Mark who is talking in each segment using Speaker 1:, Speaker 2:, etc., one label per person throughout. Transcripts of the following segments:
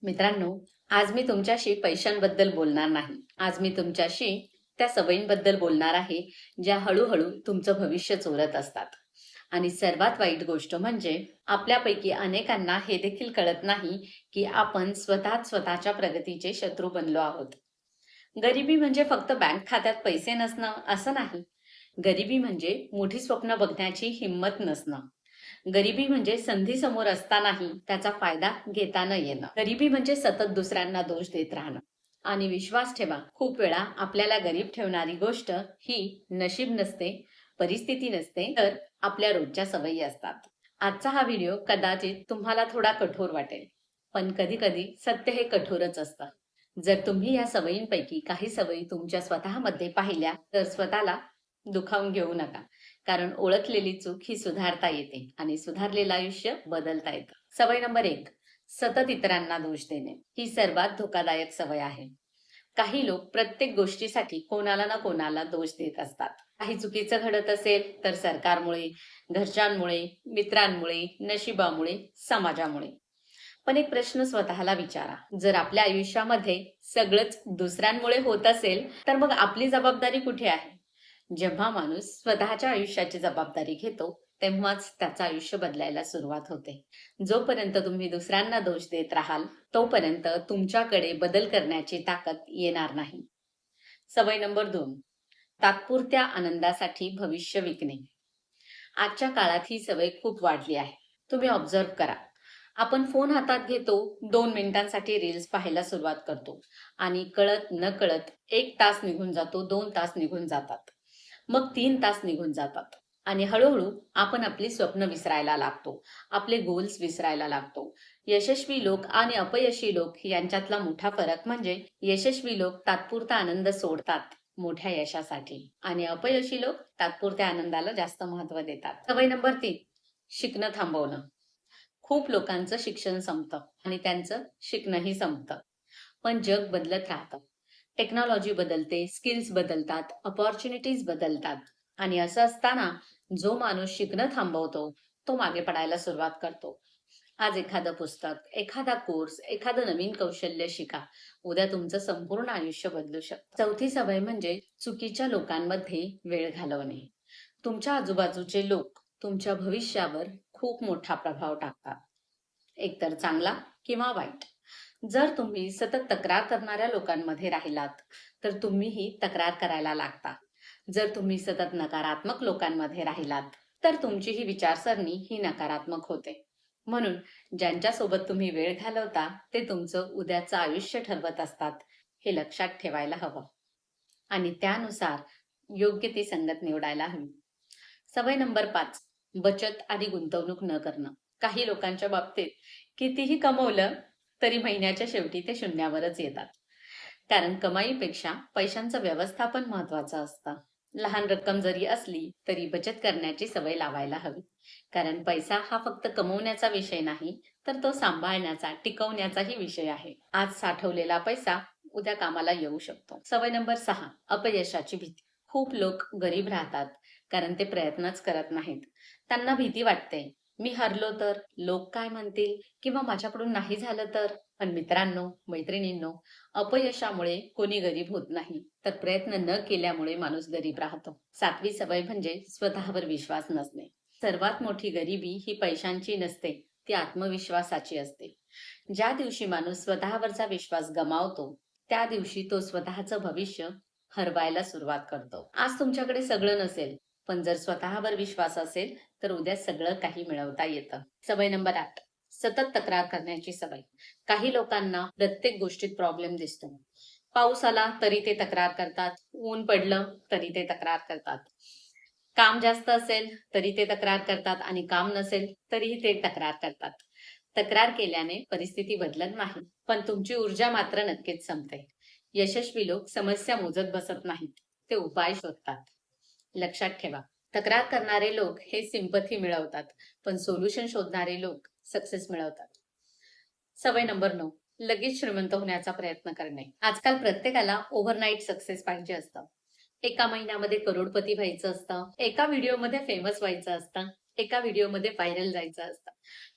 Speaker 1: मित्रांनो, आज मी तुमच्याशी पैशांबद्दल बोलणार नाही. आज मी तुमच्याशी त्या सवयींबद्दल बोलणार आहे, ज्या हळूहळू तुमचं भविष्य चोरत असतात. आणि सर्वात वाईट गोष्ट म्हणजे आपल्यापैकी अनेकांना हे देखील कळत नाही, की आपण स्वतःच स्वतःच्या प्रगतीचे शत्रू बनलो आहोत. गरिबी म्हणजे फक्त बँक खात्यात पैसे नसणं असं नाही. गरिबी म्हणजे मोठी स्वप्न बघण्याची हिंमत नसणं. गरिबी म्हणजे संधी समोर असतानाही त्याचा फायदा घेता न येणं. गरिबी म्हणजे सतत दुसऱ्यांना दोष देत राहणं. आणि विश्वास ठेवा, खूप वेळा आपल्याला गरीब ठेवणारी गोष्ट ही नशीब नसते, परिस्थिती नसते, तर आपल्या रोजच्या सवयी असतात. आजचा हा व्हिडिओ कदाचित तुम्हाला थोडा कठोर वाटेल, पण कधी कधी सत्य हे कठोरच असतं. जर तुम्ही या सवयींपैकी काही सवयी तुमच्या स्वतःमध्ये पाहिल्या तर स्वतःला दुखावून घेऊ नका. कारण ओळखलेली चूक ही सुधारता येते आणि सुधारलेलं आयुष्य बदलता येतं. सवय नंबर 1, सतत इतरांना दोष देणे. ही सर्वात धोकादायक सवय आहे. काही लोक प्रत्येक गोष्टीसाठी कोणाला ना कोणाला दोष देत असतात. काही चुकीचं घडत असेल तर सरकारमुळे, घरच्यांमुळे, मित्रांमुळे, नशिबामुळे, समाजामुळे. पण एक प्रश्न स्वतःला विचारा, जर आपल्या आयुष्यामध्ये सगळंच दुसऱ्यांमुळे होत असेल तर मग आपली जबाबदारी कुठे आहे? जेव्हा माणूस स्वतःच्या आयुष्याची जबाबदारी घेतो तेव्हाच त्याचं आयुष्य बदलायला सुरुवात होते. जोपर्यंत तुम्ही दुसऱ्यांना दोष देत राहाल तोपर्यंत तुमच्याकडे बदल करण्याची ताकद येणार नाही. सवय नंबर 2, तात्पुरत्या आनंदासाठी भविष्य विकणे. आजच्या काळात ही सवय खूप वाढली आहे. तुम्ही ऑब्झर्व करा. आपण फोन हातात घेतो, 2 मिनिटांसाठी रील्स पाहायला सुरुवात करतो आणि कळत न कळत 1 तास निघून जातो, 2 तास निघून जातात, मग 3 तास निघून जातात. आणि हळूहळू आपण आपली स्वप्न विसरायला लागतो, आपले गोल्स विसरायला लागतो. यशस्वी लोक आणि अपयशी लोक यांच्यातला मोठा फरक म्हणजे यशस्वी लोक तात्पुरता आनंद सोडतात मोठ्या यशासाठी, आणि अपयशी लोक तात्पुरत्या आनंदाला जास्त महत्व देतात. सवय नंबर 3, शिकणं थांबवणं. खूप लोकांचं शिक्षण संपतं आणि त्यांचं शिकणंही संपतं. पण जग बदलत राहतं. टेक्नॉलॉजी बदलते, स्किल्स बदलतात, अपॉर्च्युनिटीज बदलतात. आणि असं असताना जो माणूस शिकणं थांबवतो, तो मागे पडायला सुरुवात करतो. आज एखादं पुस्तक, एखादा कोर्स, एखादं नवीन कौशल्य शिका. उद्या तुमचं संपूर्ण आयुष्य बदलू शकतं. चौथी सवय म्हणजे चुकीच्या लोकांमध्ये वेळ घालवणे. तुमच्या आजूबाजूचे लोक तुमच्या भविष्यावर खूप मोठा प्रभाव टाकतात, एकतर चांगला किंवा वाईट. जर तुम्ही सतत तक्रार करणाऱ्या लोकांमध्ये राहिलात तर तुम्हीही तक्रार करायला लागता. जर तुम्ही सतत नकारात्मक लोकांमध्ये राहिलात तर तुमची ही विचारसरणी ही नकारात्मक होते. म्हणून ज्यांच्यासोबत तुम्ही वेळ घालवता ते तुमचं उद्याचं आयुष्य ठरवत असतात, हे लक्षात ठेवायला हवं. आणि त्यानुसार योग्य ती संगत निवडायला हवी. सवय नंबर 5, बचत आणि गुंतवणूक न करणं. काही लोकांच्या बाबतीत कितीही कमवलं तरी महिन्याच्या शेवटी ते शून्यावरच येतात. कारण कमाईपेक्षा पैशांचं व्यवस्थापन महत्वाचं असतं. लहान रक्कम जरी असली तरी बचत करण्याची सवय लावायला हवी. कारण पैसा हा फक्त कमवण्याचा विषय नाही, तर तो सांभाळण्याचा, टिकवण्याचाही विषय आहे. आज साठवलेला पैसा उद्या कामाला येऊ शकतो. सवय नंबर 6, अपयशाची भीती. खूप लोक गरीब राहतात कारण ते प्रयत्नच करत नाहीत. त्यांना भीती वाटते, मी हरलो तर, लोक काय म्हणतील, किंवा माझ्याकडून नाही झालं तर. पण मित्रांनो, मैत्रिणींनो, अपयशामुळे कोणी गरीब होत नाही, तर प्रयत्न न केल्यामुळे माणूस गरीब राहतो. 7वी सवय म्हणजे स्वतःवर विश्वास नसणे. सर्वात मोठी गरिबी ही पैशांची नसते, ती आत्मविश्वासाची असते. ज्या दिवशी माणूस स्वतःवरचा विश्वास गमावतो त्या दिवशी तो स्वतःचं भविष्य हरवायला सुरुवात करतो. आज तुमच्याकडे सगळं नसेल, पण जर स्वतःवर विश्वास असेल तर उद्या सगळं काही मिळवता येतं. सवय नंबर 8, सतत तक्रार करण्याची सवय. काही लोकांना प्रत्येक गोष्टीत प्रॉब्लेम दिसतो. पाऊस आला तरी ते तक्रार करतात, ऊन पडलं तरी ते तक्रार करतात, काम जास्त असेल तरी ते तक्रार करतात आणि काम नसेल तरीही ते तक्रार करतात. तक्रार केल्याने परिस्थिती बदलत नाही, पण तुमची ऊर्जा मात्र नक्कीच संपते. यशस्वी लोक समस्या मोजत बसत नाहीत, ते उपाय शोधतात. लक्षात ठेवा, तक्रार करणारे लोक हे सिंपथी मिळवतात, पण सोल्युशन शोधणारे लोक सक्सेस मिळवतात. सवय नंबर 9, लगेच श्रीमंत होण्याचा प्रयत्न करणे. आजकाल प्रत्येकाला ओव्हरनाईट सक्सेस पाहिजे असतं. एका महिन्यामध्ये करोडपती व्हायचं असतं, एका व्हिडिओमध्ये फेमस व्हायचं असतं, एका व्हिडिओमध्ये व्हायरल जायचं असतं.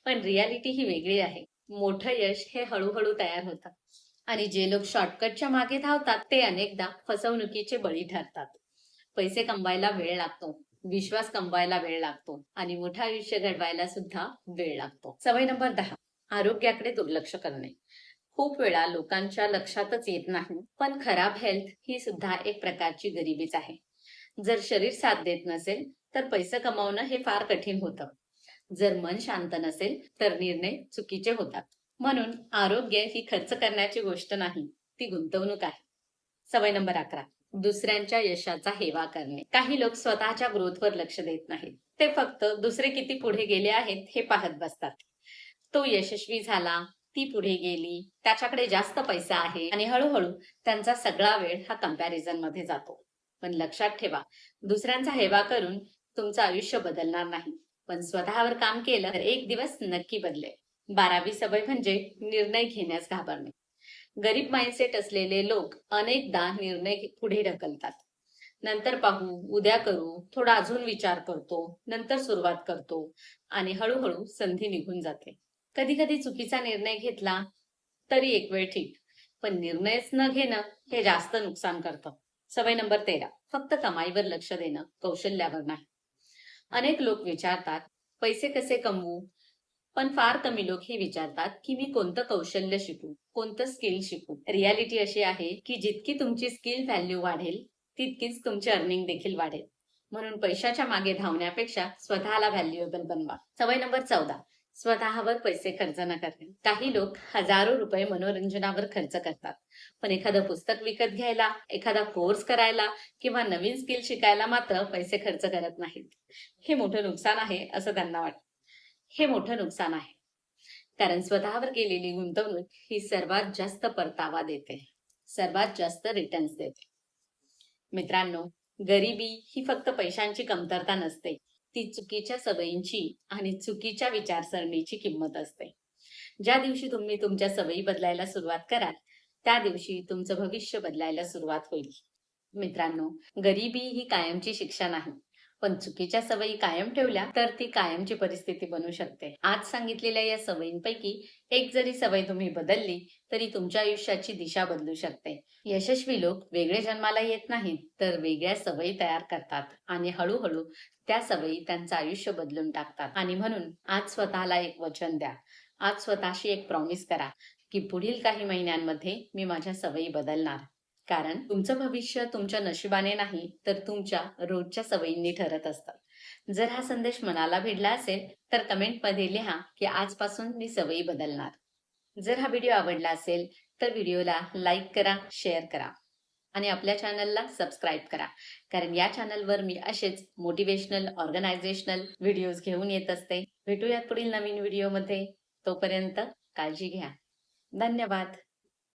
Speaker 1: पण रियालिटी ही वेगळी आहे. मोठं यश हे हळूहळू तयार होतं आणि जे लोक शॉर्टकटच्या मागे धावतात ते अनेकदा फसवणुकीचे बळी ठरतात. पैसे कमवायला वेळ लागतो, विश्वास कमवायला वेळ लागतो आणि मोठं आयुष्य घडवायला सुद्धा वेळ लागतो. सवय नंबर 10, आरोग्याकडे दुर्लक्ष करणे. खूप वेळा लोकांच्या लक्षातच येत नाही, पण खराब हेल्थ ही सुद्धा एक प्रकारची गरिबीच आहे. जर शरीर साथ देत नसेल तर पैसे कमावणं हे फार कठीण होतं. जर मन शांत नसेल तर निर्णय चुकीचे होतात. म्हणून आरोग्य ही खर्च करण्याची गोष्ट नाही, ती गुंतवणूक आहे. सवय नंबर 11, दुसऱ्यांच्या यशाचा हेवा करणे. काही लोक स्वतःच्या ग्रोथवर लक्ष देत नाहीत. ते फक्त दुसरे किती पुढे गेले आहेत हे पाहत बसतात. तो यशस्वी झाला, ती पुढे गेली, त्याच्याकडे जास्त पैसा आहे आणि हळूहळू त्यांचा सगळा वेळ हा कंपॅरिझन मध्ये जातो. पण लक्षात ठेवा, दुसऱ्यांचा हेवा करून तुमचं आयुष्य बदलणार नाही. पण स्वतःवर काम केलं तर एक दिवस नक्की बदलेल. 12वी सवय म्हणजे निर्णय घेण्यास घाबरणे. गरीब माइंडसेट असलेले लोक अनेकदा निर्णय पुढे ढकलतात. नंतर पाहू, उद्या करू, थोडा अजून विचार करतो, नंतर सुरुवात करतो आणि हळूहळू संधी निघून जाते. कधी कधी चुकीचा निर्णय घेतला तरी एक वेळ ठीक, पण निर्णयच न घेणं हे जास्त नुकसान करतं. सवय नंबर 13, फक्त कमाईवर लक्ष देणं, कौशल्यावर नाही. अनेक लोक विचारतात, पैसे कसे कमवू? पण फार कमी लोक हे विचारतात की मी कोणतं कौशल्य शिकू, कोणतं स्किल शिकू. रियालिटी अशी आहे की जितकी तुमची स्किल व्हॅल्यू वाढेल तितकीच तुमची अर्निंग देखील वाढेल. म्हणून पैशाच्या मागे धावण्यापेक्षा स्वतःला व्हॅल्युएबल बनवा. सवय नंबर 14, स्वतःवर पैसे खर्च न करणे. काही लोक हजारो रुपये मनोरंजनावर खर्च करतात, पण एखादं पुस्तक विकत घ्यायला, एखादा कोर्स करायला किंवा नवीन स्किल शिकायला मात्र पैसे खर्च करत नाहीत. हे मोठं नुकसान आहे असं त्यांना वाटतं. हे मोठं नुकसान आहे, कारण स्वतःवर केलेली गुंतवणूक ही सर्वात जास्त परतावा देते, सर्वात जास्त रिटर्न्स देते. मित्रांनो, गरिबी ही फक्त पैशांची कमतरता नसते, ती चुकीच्या सवयींची आणि चुकीच्या विचारसरणीची किंमत असते. ज्या दिवशी तुम्ही तुमच्या सवयी बदलायला सुरुवात कराल, त्या दिवशी तुमचं भविष्य बदलायला सुरुवात होईल. मित्रांनो, गरिबी ही कायमची शिक्षा नाही, पण चुकीच्या सवयी कायम ठेवल्या तर ती कायमची परिस्थिती बनू शकते. आज सांगितलेल्या या सवयींपैकी एक जरी सवय तुम्ही बदलली तरी तुमच्या आयुष्याची दिशा बदलू शकते. यशस्वी लोक वेगळे जन्माला येत नाहीत, तर वेगळ्या सवयी तयार करतात आणि हळूहळू त्या सवयी त्यांचं आयुष्य बदलून टाकतात. आणि म्हणून आज स्वतःला एक वचन द्या, आज स्वतःशी एक प्रॉमिस करा की पुढील काही महिन्यांमध्ये मी माझ्या सवयी बदलणार. कारण तुमचं भविष्य तुमच्या नशिबाने नाही, तर तुमच्या रोजच्या सवयींनी ठरत असतं. जर हा संदेश मनाला भिडला असेल तर कमेंटमध्ये लिहा की आजपासून मी सवयी बदलणार. जर हा व्हिडिओ आवडला असेल तर व्हिडिओला लाईक करा, शेअर करा आणि आपल्या चॅनलला सबस्क्राईब करा. कारण या चॅनलवर मी असेच मोटिवेशनल, ऑर्गनायझेशनल व्हिडिओज घेऊन येत असते. भेटूयात पुढील नवीन व्हिडिओमध्ये. तोपर्यंत काळजी घ्या. धन्यवाद.